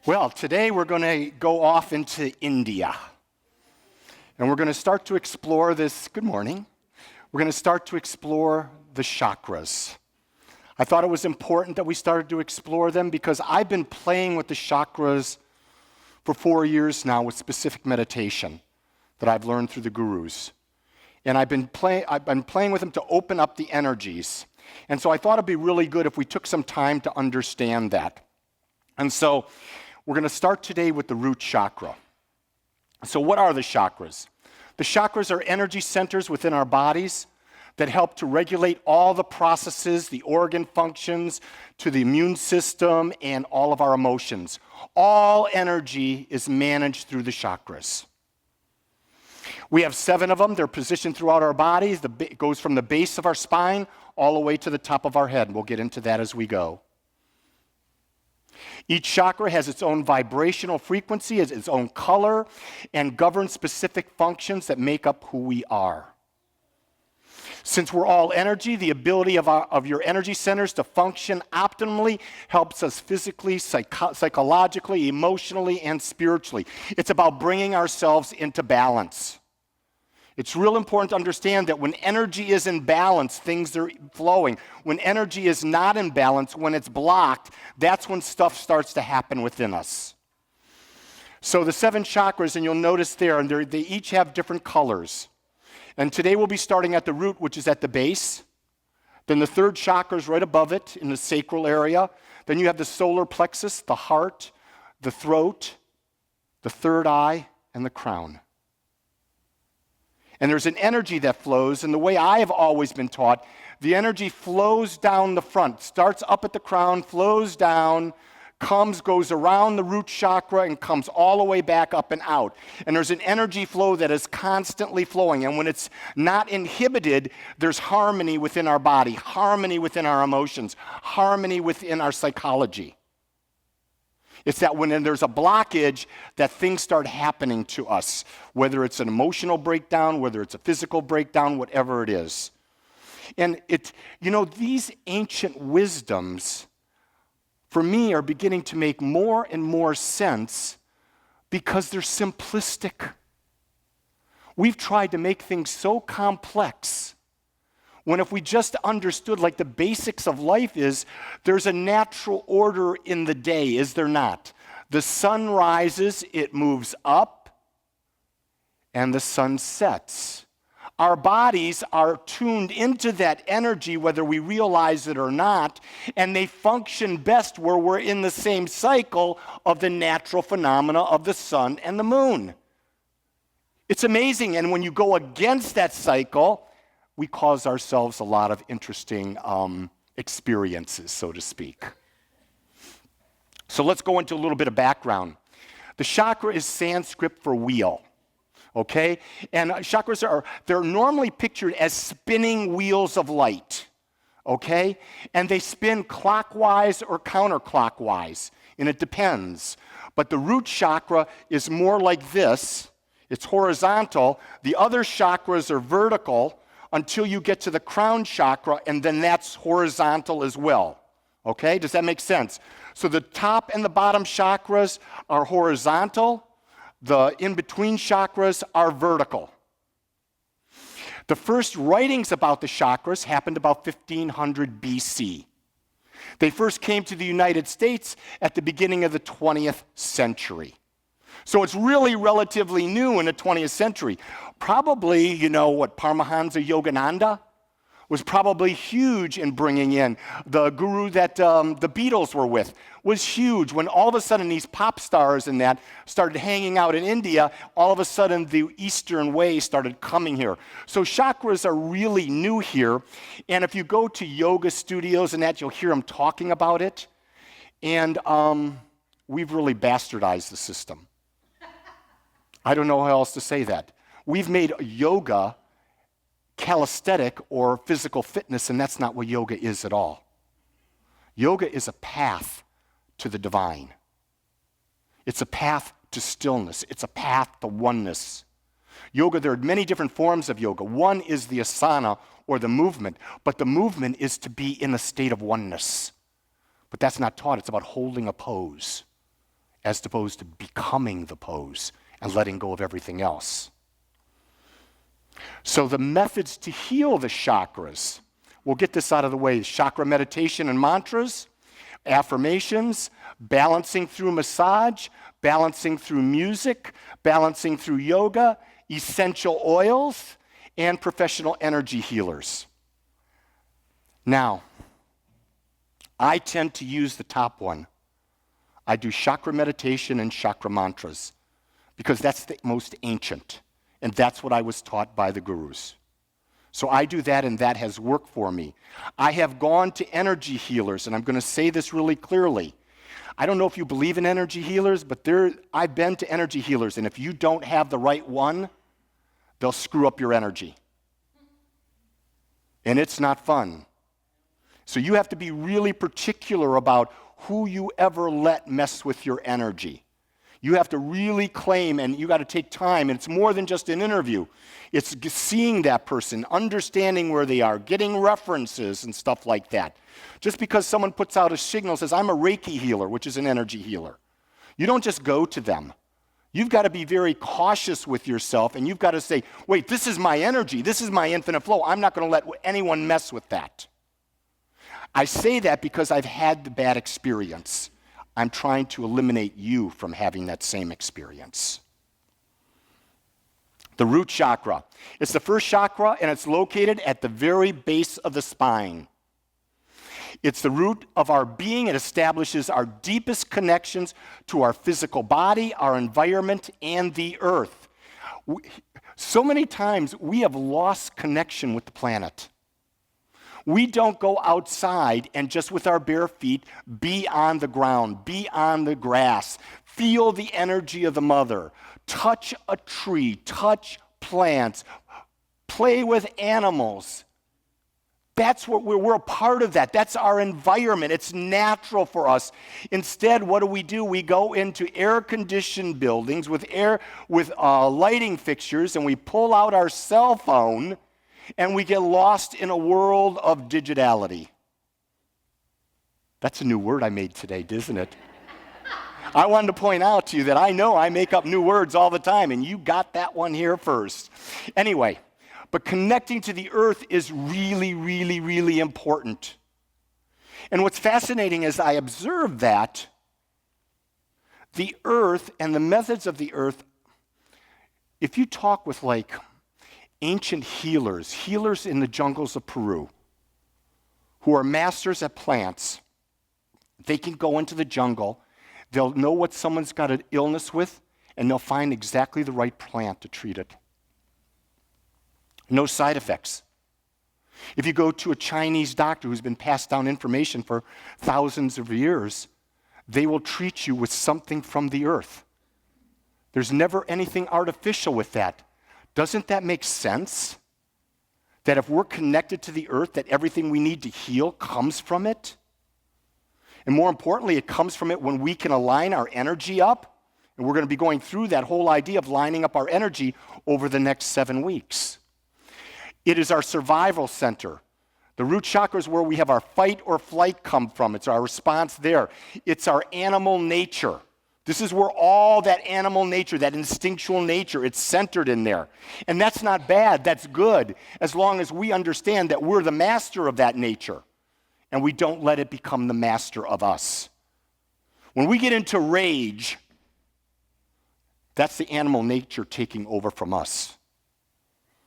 Well, today we're going to go off into India. And we're going to start to explore this. Good morning. We're going to start to explore the chakras. I thought it was important that we started to explore them because I've been playing with the chakras for 4 years now with specific meditation that I've learned through the gurus. And I've been playing with them to open up the energies. And so I thought it'd be really good if we took some time to understand that. And so we're going to start today with the root chakra. So what are the chakras? The chakras are energy centers within our bodies that help to regulate all the processes, the organ functions, to the immune system, and all of our emotions. All energy is managed through the chakras. We have 7 of them. They're positioned throughout our bodies. It goes from the base of our spine all the way to the top of our head. We'll get into that as we go. Each chakra has its own vibrational frequency, has its own color, and governs specific functions that make up who we are. Since we're all energy, the ability of your energy centers to function optimally helps us physically, psychologically, emotionally, and spiritually. It's about bringing ourselves into balance. It's real important to understand that when energy is in balance, things are flowing. When energy is not in balance, when it's blocked, that's when stuff starts to happen within us. So the 7 chakras, and you'll notice there, and they each have different colors. And today we'll be starting at the root, which is at the base. Then the 3rd chakra is right above it in the sacral area. Then you have the solar plexus, the heart, the throat, the 3rd eye, and the crown. And there's an energy that flows, and the way I have always been taught, the energy flows down the front, starts up at the crown, flows down, goes around the root chakra, and comes all the way back up and out. And there's an energy flow that is constantly flowing, and when it's not inhibited, there's harmony within our body, harmony within our emotions, harmony within our psychology. It's that when there's a blockage that things start happening to us, whether it's an emotional breakdown, whether it's a physical breakdown, whatever it is. And these ancient wisdoms, for me, are beginning to make more and more sense because they're simplistic. We've tried to make things so complex when if we just understood, like the basics of life is, there's a natural order in the day, is there not? The sun rises, it moves up, and the sun sets. Our bodies are tuned into that energy, whether we realize it or not, and they function best where we're in the same cycle of the natural phenomena of the sun and the moon. It's amazing, and when you go against that cycle, we cause ourselves a lot of interesting experiences, so to speak. So let's go into a little bit of background. The chakra is Sanskrit for wheel, okay? And chakras they're normally pictured as spinning wheels of light, okay? And they spin clockwise or counterclockwise, and it depends. But the root chakra is more like this. It's horizontal. The other chakras are vertical, until you get to the crown chakra, and then that's horizontal as well. Okay, does that make sense? So the top and the bottom chakras are horizontal. The in-between chakras are vertical. The first writings about the chakras happened about 1500 BC. They first came to the United States at the beginning of the 20th century. So it's really relatively new in the 20th century. Probably, Paramahansa Yogananda was probably huge in bringing in. The guru that the Beatles were with was huge. When all of a sudden these pop stars and that started hanging out in India, all of a sudden the Eastern way started coming here. So chakras are really new here. And if you go to yoga studios and that, you'll hear them talking about it. And we've really bastardized the system. I don't know how else to say that. We've made yoga calisthenic or physical fitness, and that's not what yoga is at all. Yoga is a path to the divine. It's a path to stillness. It's a path to oneness. Yoga, there are many different forms of yoga. One is the asana or the movement, but the movement is to be in a state of oneness. But that's not taught. It's about holding a pose. as opposed to becoming the pose and letting go of everything else. So the methods to heal the chakras, we'll get this out of the way: chakra meditation and mantras, affirmations, balancing through massage, balancing through music, balancing through yoga, essential oils, and professional energy healers. Now, I tend to use the top one. I do chakra meditation and chakra mantras because that's the most ancient, and that's what I was taught by the gurus. So I do that, and that has worked for me. I have gone to energy healers, and I'm going to say this really clearly. I don't know if you believe in energy healers, but I've been to energy healers, and if you don't have the right one, they'll screw up your energy. And it's not fun. So you have to be really particular about who you ever let mess with your energy. You have to really claim, and you got to take time, and it's more than just an interview. It's seeing that person, understanding where they are, getting references and stuff like that. Just because someone puts out a signal, says, I'm a Reiki healer, which is an energy healer, you don't just go to them. You've got to be very cautious with yourself, and you've got to say, wait, this is my energy, this is my infinite flow. I'm not going to let anyone mess with that. I say that because I've had the bad experience. I'm trying to eliminate you from having that same experience. The root chakra. It's the first chakra, and it's located at the very base of the spine. It's the root of our being. It establishes our deepest connections to our physical body, our environment, and the earth. So many times we have lost connection with the planet. We don't go outside and just with our bare feet be on the ground, be on the grass, feel the energy of the mother, touch a tree, touch plants, play with animals. That's what we're a part of that. That's our environment. It's natural for us. Instead, what do? We go into air-conditioned buildings with lighting fixtures, and we pull out our cell phone, and we get lost in a world of digitality. That's a new word I made today, isn't it? I wanted to point out to you that I know I make up new words all the time, and you got that one here first. Anyway, but connecting to the earth is really, really, really important. And what's fascinating is I observe that the earth and the methods of the earth, if you talk with like ancient healers in the jungles of Peru, who are masters at plants, they can go into the jungle, they'll know what someone's got an illness with, and they'll find exactly the right plant to treat it. No side effects. If you go to a Chinese doctor who's been passed down information for thousands of years, they will treat you with something from the earth. There's never anything artificial with that. Doesn't that make sense? That if we're connected to the earth, that everything we need to heal comes from it? And more importantly, it comes from it when we can align our energy up. And we're going to be going through that whole idea of lining up our energy over the next 7 weeks. It is our survival center. The root chakra is where we have our fight or flight come from. It's our response there. It's our animal nature. This is where all that animal nature, that instinctual nature, it's centered in there. And that's not bad, that's good, as long as we understand that we're the master of that nature and we don't let it become the master of us. When we get into rage, that's the animal nature taking over from us.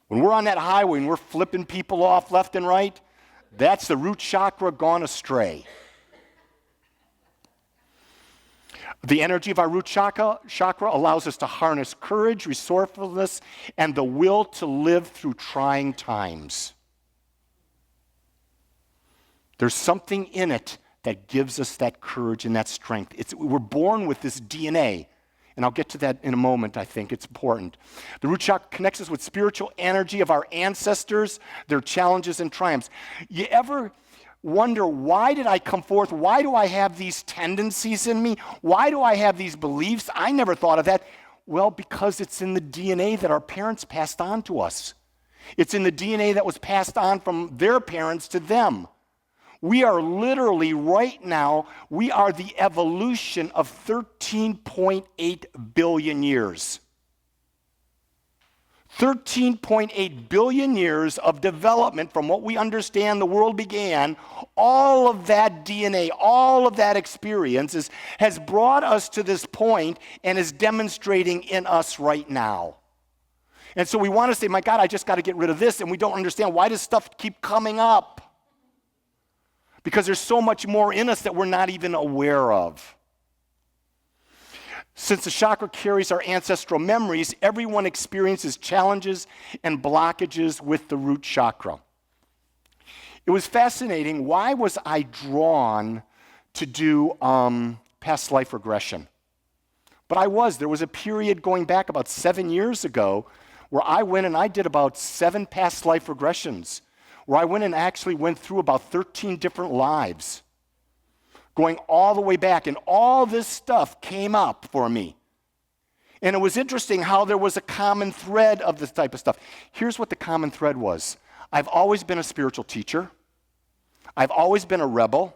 When we're on that highway and we're flipping people off left and right, that's the root chakra gone astray. The energy of our root chakra allows us to harness courage, resourcefulness, and the will to live through trying times. There's something in it that gives us that courage and that strength. We're born with this DNA, and I'll get to that in a moment. I think it's important. The root chakra connects us with spiritual energy of our ancestors, their challenges and triumphs. You ever wonder, why did I come forth? Why do I have these tendencies in me? Why do I have these beliefs? I never thought of that. Well, because it's in the DNA that our parents passed on to us. It's in the DNA that was passed on from their parents to them. We are literally right now, we are the evolution of 13.8 billion years. 13.8 billion years of development from what we understand the world began. All of that DNA, all of that experience has brought us to this point and is demonstrating in us right now. And so we want to say, my God, I just got to get rid of this, and we don't understand, why does stuff keep coming up? Because there's so much more in us that we're not even aware of. Since the chakra carries our ancestral memories, everyone experiences challenges and blockages with the root chakra. It was fascinating. Why was I drawn to do past life regression? But I was. There was a period going back about 7 years ago where I went and I did about 7 past life regressions, where I went and actually went through about 13 different lives, going all the way back, and all this stuff came up for me. And it was interesting how there was a common thread of this type of stuff. Here's what the common thread was. I've always been a spiritual teacher. I've always been a rebel.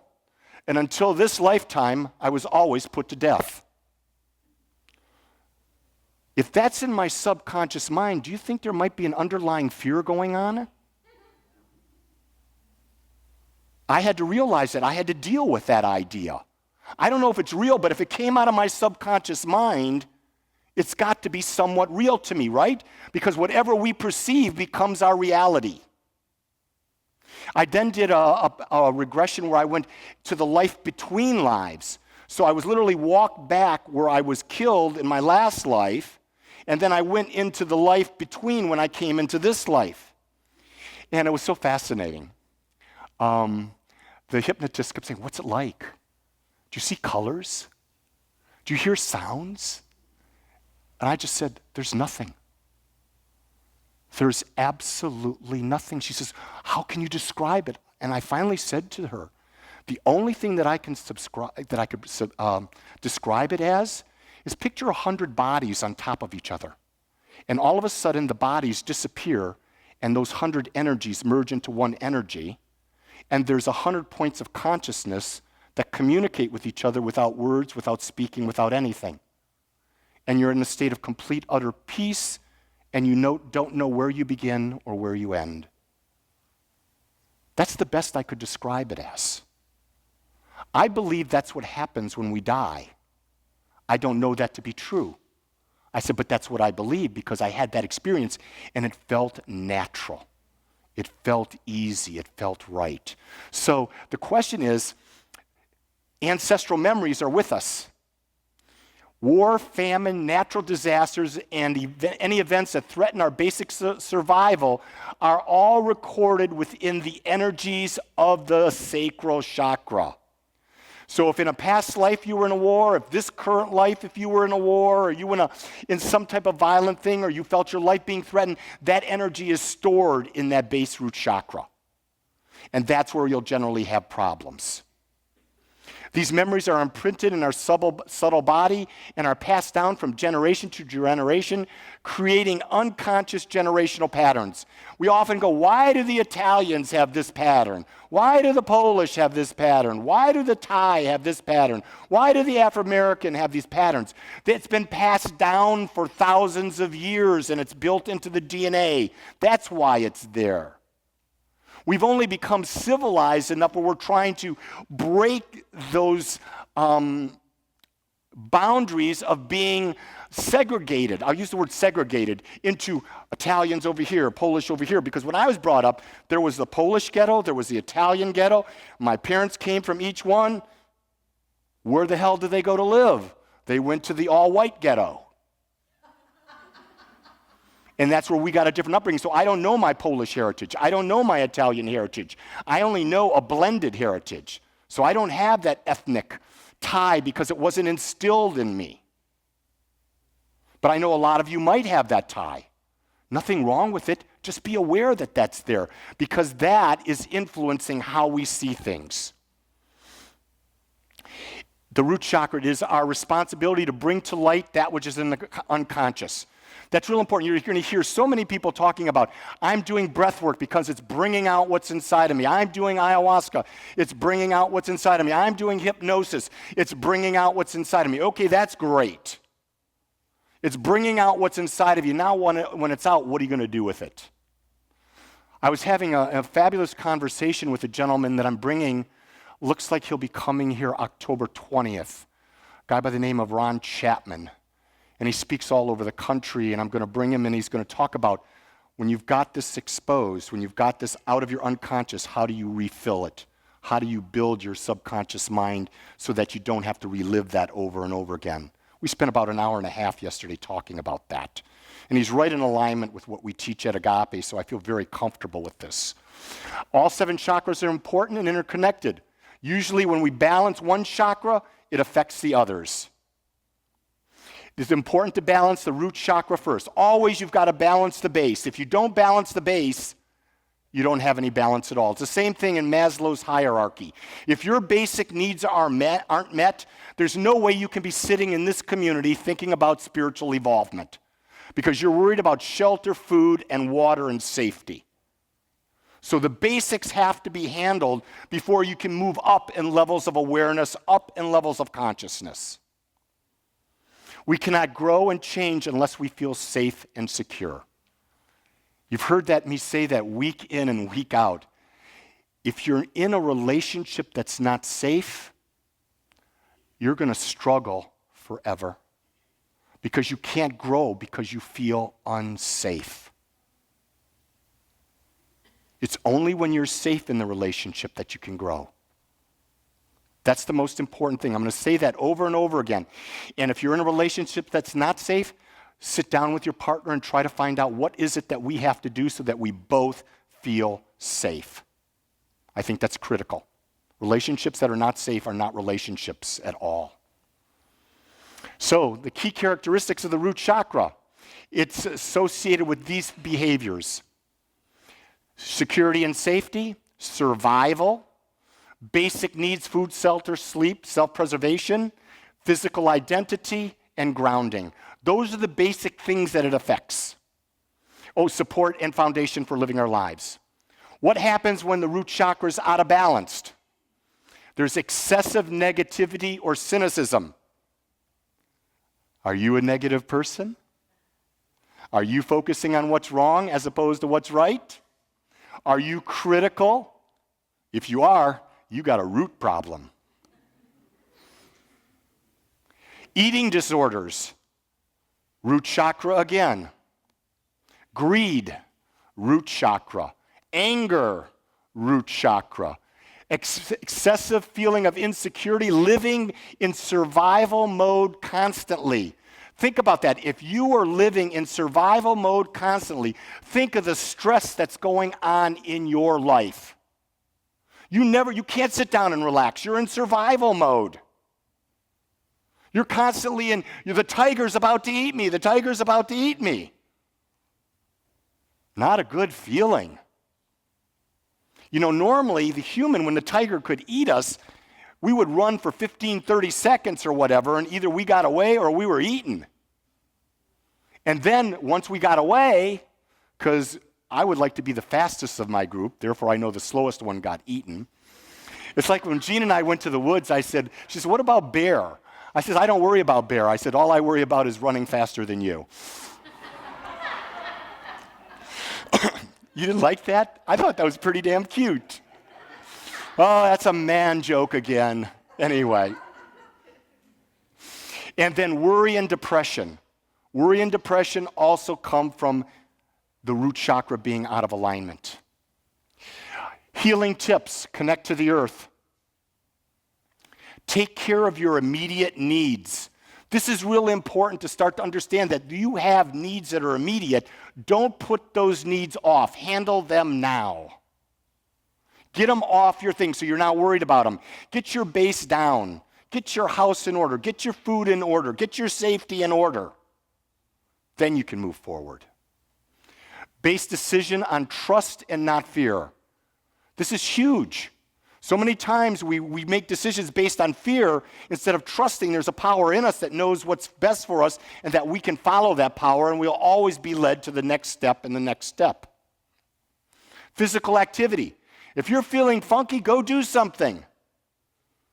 And until this lifetime, I was always put to death. If that's in my subconscious mind, do you think there might be an underlying fear going on? I had to realize that. I had to deal with that idea. I don't know if it's real, but if it came out of my subconscious mind, it's got to be somewhat real to me, right? Because whatever we perceive becomes our reality. I then did a regression where I went to the life between lives. So I was literally walked back where I was killed in my last life, and then I went into the life between when I came into this life. And it was so fascinating. The hypnotist kept saying, what's it like? Do you see colors? Do you hear sounds? And I just said, there's nothing. There's absolutely nothing. She says, how can you describe it? And I finally said to her, the only thing that I can describe it as is picture 100 bodies on top of each other. And all of a sudden, the bodies disappear, and those 100 energies merge into one energy. And there's 100 points of consciousness that communicate with each other without words, without speaking, without anything. And you're in a state of complete, utter peace, and you don't know where you begin or where you end. That's the best I could describe it as. I believe that's what happens when we die. I don't know that to be true. I said, but that's what I believe because I had that experience, and it felt natural. It felt easy. It felt right. So the question is, ancestral memories are with us. War, famine, natural disasters, and any events that threaten our basic survival are all recorded within the energies of the sacral chakra. So if in a past life you were in a war, if this current life, if you were in a war, or you were in some type of violent thing, or you felt your life being threatened, that energy is stored in that base root chakra. And that's where you'll generally have problems. These memories are imprinted in our subtle body and are passed down from generation to generation, creating unconscious generational patterns. We often go, why do the Italians have this pattern? Why do the Polish have this pattern? Why do the Thai have this pattern? Why do the Afro-American have these patterns? It's been passed down for thousands of years, and it's built into the DNA. That's why it's there. We've only become civilized enough where we're trying to break those boundaries of being segregated. I'll use the word segregated into Italians over here, Polish over here, because when I was brought up, there was the Polish ghetto, there was the Italian ghetto. My parents came from each one. Where the hell did they go to live? They went to the all-white ghetto. And that's where we got a different upbringing. So I don't know my Polish heritage. I don't know my Italian heritage. I only know a blended heritage. So I don't have that ethnic tie because it wasn't instilled in me. But I know a lot of you might have that tie. Nothing wrong with it. Just be aware that that's there because that is influencing how we see things. The root chakra is our responsibility to bring to light that which is in the unconscious. That's real important. You're going to hear so many people talking about, I'm doing breath work because it's bringing out what's inside of me. I'm doing ayahuasca. It's bringing out what's inside of me. I'm doing hypnosis. It's bringing out what's inside of me. Okay, that's great. It's bringing out what's inside of you. Now, when it's out, what are you going to do with it? I was having a fabulous conversation with a gentleman that I'm bringing. Looks like he'll be coming here October 20th. A guy by the name of Ron Chapman. And he speaks all over the country, and I'm going to bring him, and he's going to talk about when you've got this exposed, when you've got this out of your unconscious, how do you refill it? How do you build your subconscious mind so that you don't have to relive that over and over again? We spent about an hour and a half yesterday talking about that. And he's right in alignment with what we teach at Agape, so I feel very comfortable with this. All 7 chakras are important and interconnected. Usually when we balance one chakra, it affects the others. It's important to balance the root chakra first. Always you've got to balance the base. If you don't balance the base, you don't have any balance at all. It's the same thing in Maslow's hierarchy. If your basic needs aren't met, there's no way you can be sitting in this community thinking about spiritual evolvement because you're worried about shelter, food, and water and safety. So the basics have to be handled before you can move up in levels of awareness, up in levels of consciousness. We cannot grow and change unless we feel safe and secure. You've heard me say that week in and week out. If you're in a relationship that's not safe, you're going to struggle forever because you can't grow because you feel unsafe. It's only when you're safe in the relationship that you can grow. That's the most important thing. I'm going to say that over and over again. And if you're in a relationship that's not safe, sit down with your partner and try to find out what is it that we have to do so that we both feel safe. I think that's critical. Relationships that are not safe are not relationships at all. So the key characteristics of the root chakra, it's associated with these behaviors. Security and safety, survival, basic needs, food, shelter, sleep, self-preservation, physical identity, and grounding. Those are the basic things that it affects. Oh, support and foundation for living our lives. What happens when the root chakra is out of balance? There's excessive negativity or cynicism. Are you a negative person? Are you focusing on what's wrong as opposed to what's right? Are you critical? If you are, you got a root problem. Eating disorders, root chakra again. Greed, root chakra. Anger, root chakra. Excessive feeling of insecurity, living in survival mode constantly. Think about that. If you are living in survival mode constantly, think of the stress that's going on in your life. You can't sit down and relax. You're in survival mode. You're constantly the tiger's about to eat me. The tiger's about to eat me. Not a good feeling. Normally the human, when the tiger could eat us, we would run for 15, 30 seconds or whatever, and either we got away or we were eaten. And then once we got away, because I would like to be the fastest of my group, therefore I know the slowest one got eaten. It's like when Jean and I went to the woods, she said, what about bear? I said, I don't worry about bear. I said, all I worry about is running faster than you. You didn't like that? I thought that was pretty damn cute. Oh, that's a man joke again. Anyway. And then worry and depression. Worry and depression also come from the root chakra being out of alignment. Healing tips, connect to the earth. Take care of your immediate needs. This is really important to start to understand that you have needs that are immediate. Don't put those needs off. Handle them now. Get them off your thing so you're not worried about them. Get your base down. Get your house in order. Get your food in order. Get your safety in order. Then you can move forward. Base decision on trust and not fear. This is huge. So many times we make decisions based on fear instead of trusting there's a power in us that knows what's best for us and that we can follow that power, and we'll always be led to the next step and the next step. Physical activity. If you're feeling funky, go do something.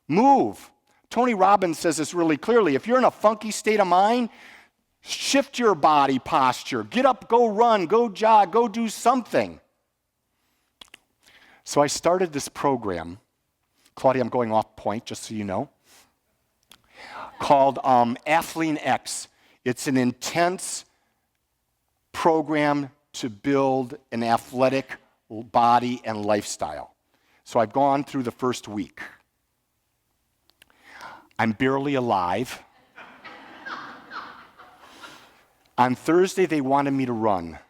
Move. Tony Robbins says this really clearly. If you're in a funky state of mind, shift your body posture. Get up, go run, go jog, go do something. So I started this program, Claudia, I'm going off point, just so you know, called Athlean X. It's an intense program to build an athletic body and lifestyle. So I've gone through the first week. I'm barely alive. On Thursday, they wanted me to run.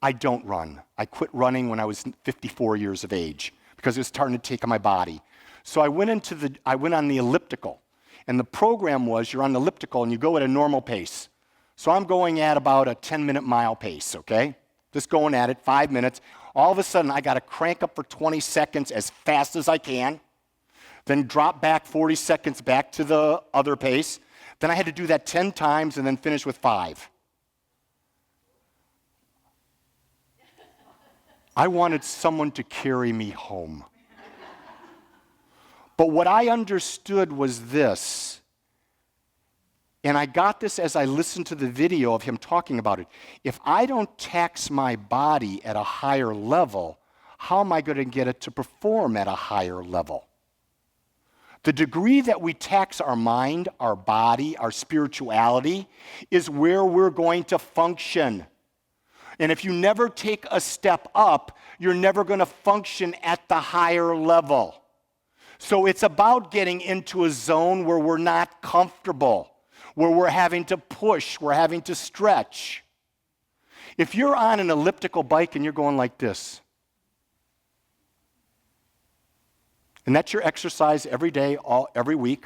I don't run. I quit running when I was 54 years of age because it was starting to take on my body. So I went on the elliptical. And the program was you're on the elliptical and you go at a normal pace. So I'm going at about a 10-minute mile pace, okay? Just going at it, 5 minutes. All of a sudden, I got to crank up for 20 seconds as fast as I can, then drop back 40 seconds back to the other pace. Then I had to do that 10 times and then finish with 5. I wanted someone to carry me home. But what I understood was this, and I got this as I listened to the video of him talking about it. If I don't tax my body at a higher level, how am I going to get it to perform at a higher level? The degree that we tax our mind, our body, our spirituality is where we're going to function. And if you never take a step up, you're never going to function at the higher level. So it's about getting into a zone where we're not comfortable, where we're having to push, we're having to stretch. If you're on an elliptical bike and you're going like this, and that's your exercise every day, every week,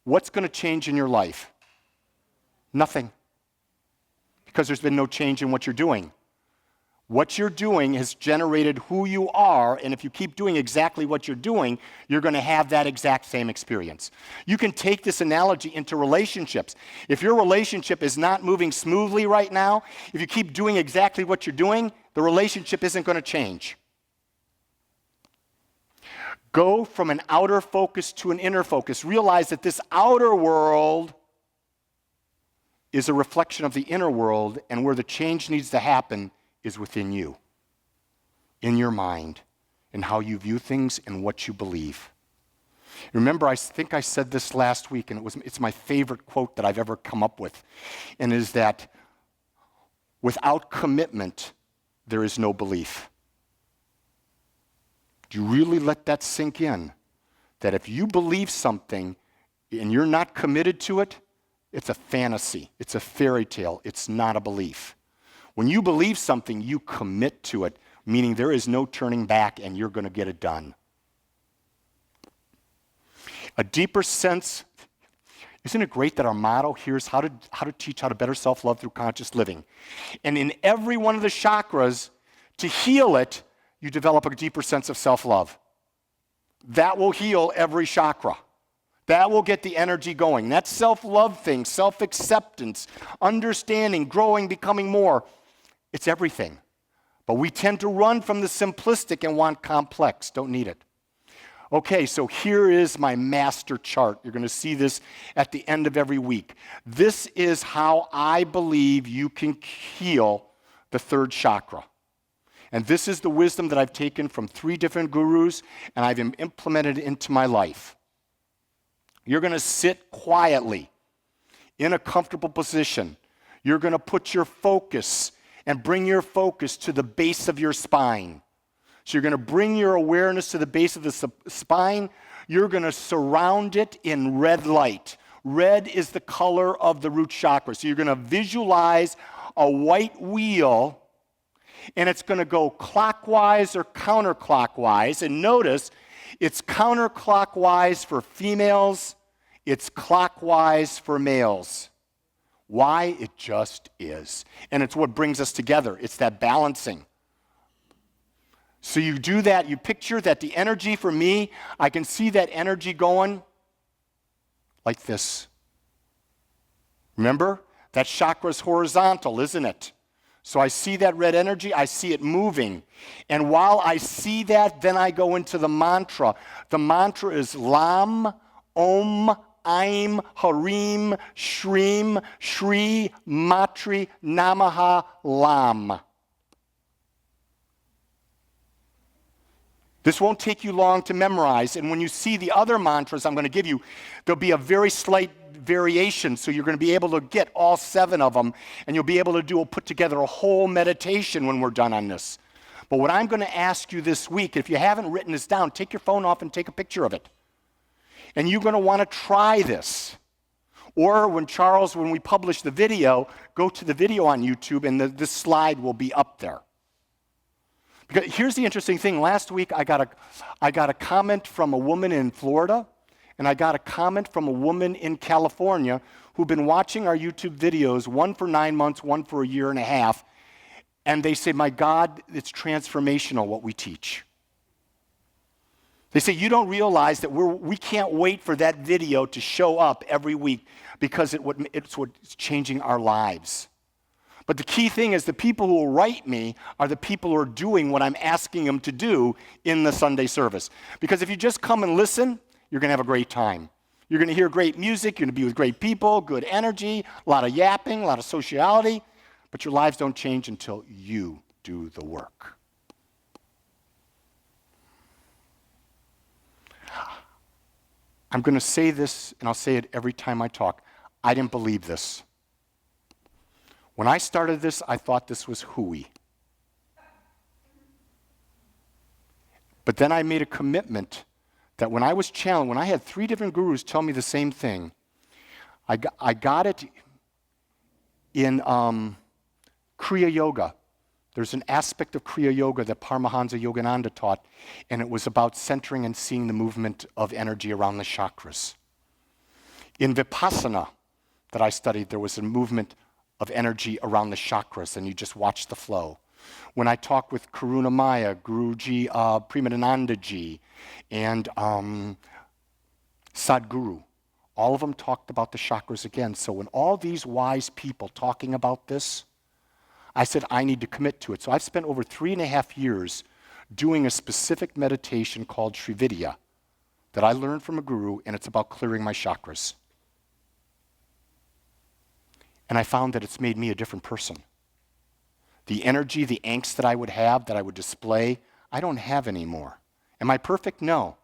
what's going to change in your life? Nothing. Because there's been no change in what you're doing. What you're doing has generated who you are, and if you keep doing exactly what you're doing, you're going to have that exact same experience. You can take this analogy into relationships. If your relationship is not moving smoothly right now, if you keep doing exactly what you're doing, the relationship isn't going to change. Go from an outer focus to an inner focus. Realize that this outer world is a reflection of the inner world, and where the change needs to happen is within you, in your mind, in how you view things and what you believe. Remember, I think I said this last week, and it's my favorite quote that I've ever come up with, and is that without commitment, there is no belief. Do you really let that sink in? That if you believe something and you're not committed to it, it's a fantasy, it's a fairy tale, it's not a belief. When you believe something, you commit to it, meaning there is no turning back and you're going to get it done. A deeper sense, isn't it great that our motto here is how to teach how to better self-love through conscious living? And in every one of the chakras, to heal it, you develop a deeper sense of self-love. That will heal every chakra. That will get the energy going. That self-love thing, self-acceptance, understanding, growing, becoming more, it's everything. But we tend to run from the simplistic and want complex. Don't need it. Okay, so here is my master chart. You're going to see this at the end of every week. This is how I believe you can heal the third chakra. And this is the wisdom that I've taken from 3 different gurus, and I've implemented it into my life. You're going to sit quietly in a comfortable position. You're going to put your focus and bring your focus to the base of your spine. So you're going to bring your awareness to the base of the spine. You're going to surround it in red light. Red is the color of the root chakra. So you're going to visualize a white wheel, and it's going to go clockwise or counterclockwise. And notice, it's counterclockwise for females, it's clockwise for males. Why? It just is. And it's what brings us together. It's that balancing. So you do that, you picture that the energy for me, I can see that energy going like this. Remember? That chakra is horizontal, isn't it? So I see that red energy, I see it moving. And while I see that, then I go into the mantra. The mantra is Lam, Om, Aim, Harim, Shreem, Shri, Matri, Namaha, Lam. This won't take you long to memorize, and when you see the other mantras I'm going to give you, there'll be a very slight variation, so you're going to be able to get all 7 of them, and you'll be able to put together a whole meditation when we're done on this. But what I'm going to ask you this week, if you haven't written this down, take your phone off and take a picture of it. And you're going to want to try this. Or when we publish the video, go to the video on YouTube, and this slide will be up there. Because here's the interesting thing. Last week, I got a comment from a woman in Florida, and I got a comment from a woman in California who've been watching our YouTube videos, one for 9 months, one for a year and a half, and they say, my God, it's transformational what we teach. They say, you don't realize that we can't wait for that video to show up every week because it's what's changing our lives. But the key thing is the people who will write me are the people who are doing what I'm asking them to do in the Sunday service. Because if you just come and listen, you're going to have a great time. You're going to hear great music, you're going to be with great people, good energy, a lot of yapping, a lot of sociality, but your lives don't change until you do the work. I'm going to say this, and I'll say it every time I talk. I didn't believe this. When I started this, I thought this was hooey. But then I made a commitment that when I was challenged, when I had 3 different gurus tell me the same thing, I got it in Kriya Yoga. There's an aspect of Kriya Yoga that Paramahansa Yogananda taught, and it was about centering and seeing the movement of energy around the chakras. In Vipassana that I studied, there was a movement of energy around the chakras, and you just watch the flow. When I talk with Karuna Maya, Guruji, Premananandaji, and Sadhguru, all of them talked about the chakras again. So when all these wise people talking about this, I said, I need to commit to it. So I've spent over 3.5 years doing a specific meditation called Srividya that I learned from a guru, and it's about clearing my chakras. And I found that it's made me a different person. The energy, the angst that I would have, that I would display, I don't have anymore. Am I perfect? No.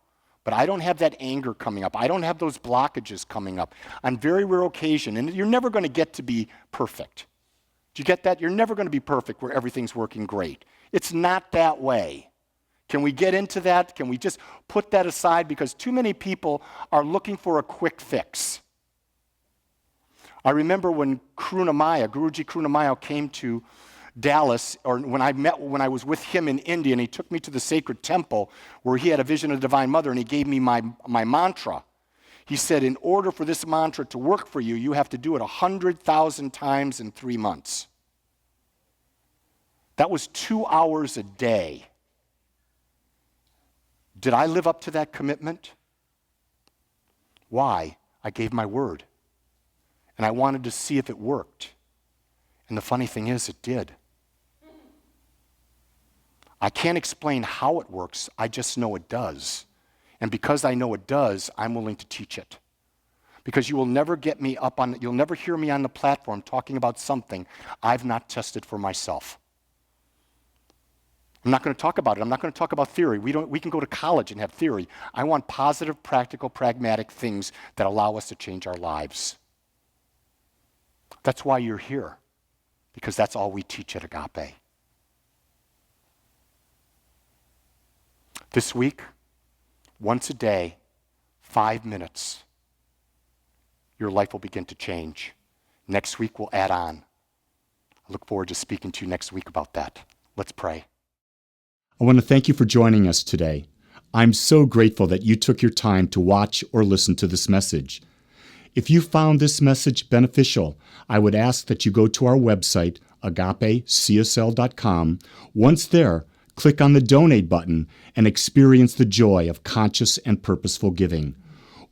But I don't have that anger coming up. I don't have those blockages coming up on very rare occasion. And you're never going to get to be perfect. Do you get that? You're never going to be perfect where everything's working great. It's not that way. Can we get into that? Can we just put that aside? Because too many people are looking for a quick fix. I remember when Guruji Karuna Maya came to Dallas, or when I was with him in India, and he took me to the sacred temple where he had a vision of the Divine Mother, and he gave me my mantra. He said, in order for this mantra to work for you, you have to do it 100,000 times in 3 months. That was 2 hours a day. Did I live up to that commitment? Why? I gave my word. And I wanted to see if it worked. And the funny thing is, it did. I can't explain how it works, I just know it does. And because I know it does, I'm willing to teach it. Because you'll never hear me on the platform talking about something I've not tested for myself. I'm not going to talk about it. I'm not going to talk about theory. We can go to college and have theory. I want positive, practical, pragmatic things that allow us to change our lives. That's why you're here, because that's all we teach at Agape. This week, once a day, 5 minutes, your life will begin to change. Next week, we'll add on. I look forward to speaking to you next week about that. Let's pray. I want to thank you for joining us today. I'm so grateful that you took your time to watch or listen to this message. If you found this message beneficial, I would ask that you go to our website, agapecsl.com. Once there, click on the donate button and experience the joy of conscious and purposeful giving.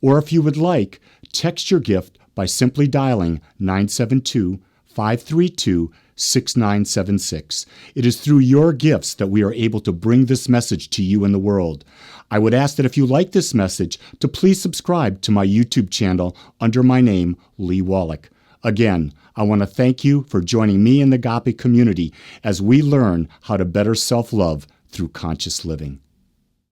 Or if you would like, text your gift by simply dialing 972-532-6976. It is through your gifts that we are able to bring this message to you in the world. I would ask that if you like this message, to please subscribe to my YouTube channel under my name, Lee Wallach. Again, I want to thank you for joining me in the Agape community as we learn how to better self-love through conscious living.